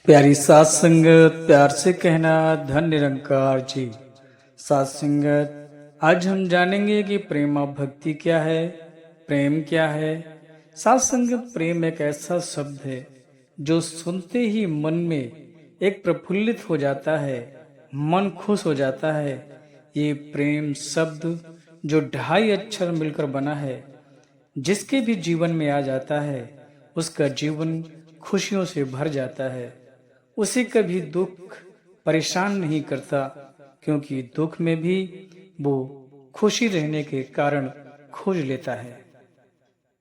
प्यारी सात संगत, प्यार से कहना धन निरंकार जी। सात संगत, आज हम जानेंगे कि प्रेम और भक्ति क्या है, प्रेम क्या है। सात संगत, प्रेम एक ऐसा शब्द है जो सुनते ही मन में एक प्रफुल्लित हो जाता है, मन खुश हो जाता है। ये प्रेम शब्द जो 2.5 अक्षर मिलकर बना है, जिसके भी जीवन में आ जाता है उसका जीवन खुशियों से भर जाता है। उसे कभी दुख परेशान नहीं करता, क्योंकि दुख में भी वो खुशी रहने के कारण खोज लेता है।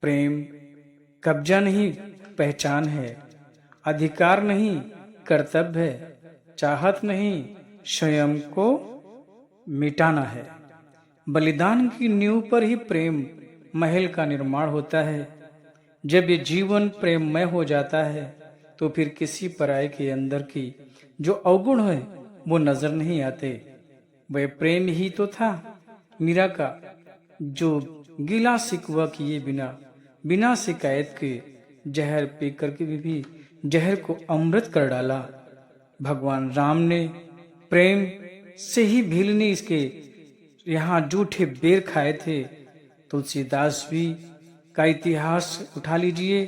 प्रेम कब्जा नहीं, पहचान है। अधिकार नहीं, कर्तव्य है। चाहत नहीं, स्वयं को मिटाना है। बलिदान की नींव पर ही प्रेम महल का निर्माण होता है। जब ये जीवन प्रेममय हो जाता है तो फिर किसी पराये के अंदर की जो अवगुण है वो नजर नहीं आते। वह प्रेम ही तो था मीरा का, जो गिला सिकवा किए बिना बिना शिकायत के जहर पी करके भी जहर को अमृत कर डाला। भगवान राम ने प्रेम से ही भीलनी इसके यहाँ जूठे बेर खाए थे। तुलसीदास भी का इतिहास उठा लीजिए।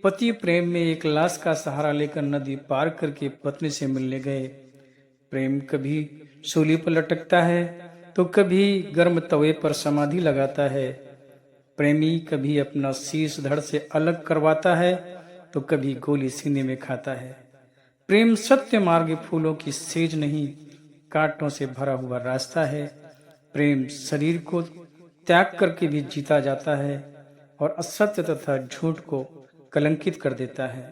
पति प्रेम में एक लाश का सहारा लेकर नदी पार करके पत्नी से मिलने गए। प्रेम कभी सूली पर लटकता है तो कभी गर्म तवे पर समाधि लगाता है। प्रेमी कभी अपना शीश धड़ से अलग करवाता है तो कभी गोली सीने में खाता है। प्रेम सत्य मार्ग फूलों की सेज नहीं, कांटों से भरा हुआ रास्ता है। प्रेम शरीर को त्याग करके भी जीता जाता है और असत्य तथा झूठ को कलंकित कर देता है।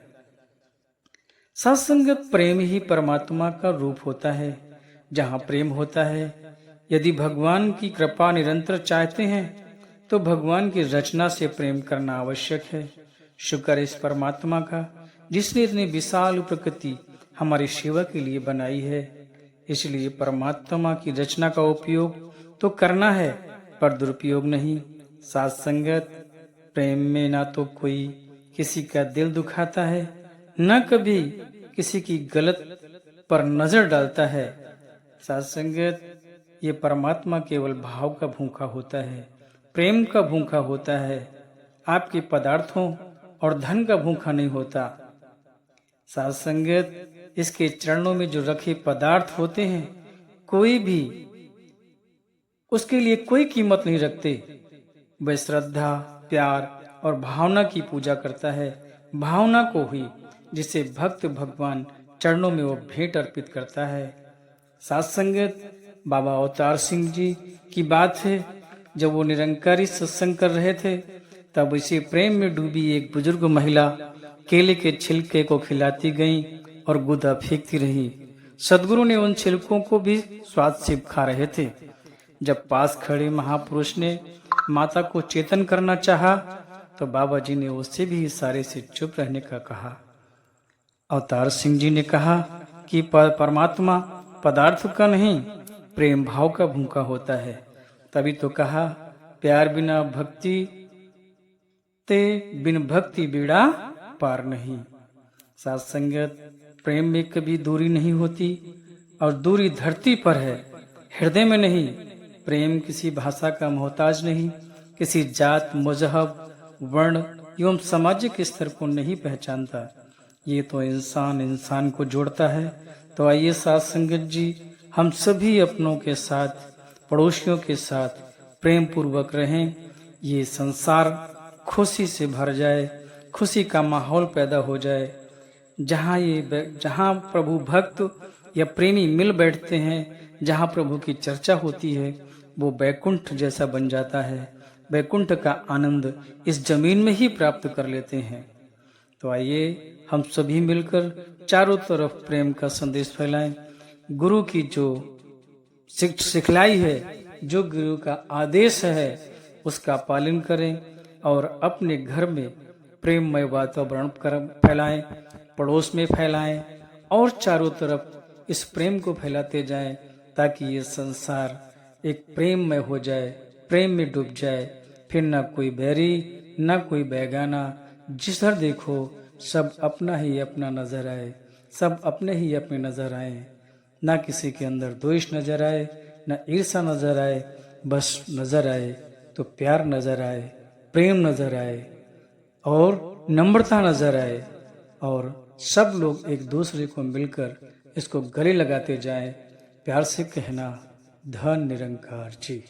सत्संगत प्रेम ही परमात्मा का रूप होता है। जहाँ प्रेम होता है, यदि भगवान की कृपा निरंतर चाहते हैं तो भगवान की रचना से प्रेम करना आवश्यक है। शुक्र इस परमात्मा का जिसने इतनी विशाल प्रकृति हमारी सेवा के लिए बनाई है। इसलिए परमात्मा की रचना का उपयोग तो करना है, पर दुरुपयोग नहीं। साथ संगत, प्रेम में ना तो कोई किसी का दिल दुखाता है, न कभी किसी की गलत पर नजर डालता है। साथ संगत, ये परमात्मा केवल भाव का भूखा होता है, प्रेम का भूखा होता है। आपके पदार्थों और धन का भूखा नहीं होता। साथ संगत, इसके चरणों में जो रखे पदार्थ होते हैं, कोई भी उसके लिए कोई कीमत नहीं रखते। वह श्रद्धा, प्यार और भावना की पूजा करता है। भावना को ही जिसे भक्त भगवान चरणों में वो भेंट अर्पित करता है। साथ संगत, बाबा अवतार सिंह जी की बात है। जब वो निरंकारी सत्संग कर रहे थे तब इसी प्रेम में डूबी एक बुजुर्ग महिला केले के छिलके को खिलाती गई और गुदा फेंकती रही। सदगुरु ने उन छिलकों को भी स्वाद से खा रहे थे। जब पास खड़े महापुरुष ने माता को चेतन करना चाहा तो बाबा जी ने उससे भी इशारे से चुप रहने का कहा। अवतार सिंह जी ने कहा कि परमात्मा पदार्थ का नहीं, प्रेम भाव का भूखा होता है। तभी तो कहा, प्यार बिना भक्ति ते बिन भक्ति बीड़ा पार नहीं। साथ संगत, प्रेम में कभी दूरी नहीं होती और दूरी धरती पर है, हृदय में नहीं। प्रेम किसी भाषा का मोहताज नहीं, किसी जात, मजहब, वर्ण एवं सामाजिक स्तर को नहीं पहचानता। ये तो इंसान इंसान को जोड़ता है। तो आइए साथ संगत जी, हम सभी अपनों के साथ, पड़ोसियों के साथ प्रेम पूर्वक रहें। ये संसार खुशी से भर जाए, खुशी का माहौल पैदा हो जाए। जहाँ प्रभु भक्त या प्रेमी मिल बैठते हैं, जहाँ प्रभु की चर्चा होती है, वो बैकुंठ जैसा बन जाता है। बैकुंठ का आनंद इस जमीन में ही प्राप्त कर लेते हैं। तो आइए हम सभी मिलकर चारों तरफ प्रेम का संदेश फैलाएं। गुरु की जो सिखलाई है, जो गुरु का आदेश है, उसका पालन करें और अपने घर में प्रेममय वातावरण फैलाएं, पड़ोस में फैलाएं और चारों तरफ इस प्रेम को फैलाते जाएं, ताकि ये संसार एक प्रेममय हो जाए, प्रेम में डूब जाए। फिर ना कोई बैरी, ना कोई बेगाना, जिधर देखो सब अपना ही अपना नजर आए। सब अपने ही अपने नजर आए, ना किसी के अंदर द्वेष नजर आए, ना ईर्षा नजर आए, बस नजर आए तो प्यार नजर आए, प्रेम नजर आए और नम्रता नजर आए, और सब लोग एक दूसरे को मिलकर इसको गले लगाते जाएं, प्यार से कहना धन निरंकार जी।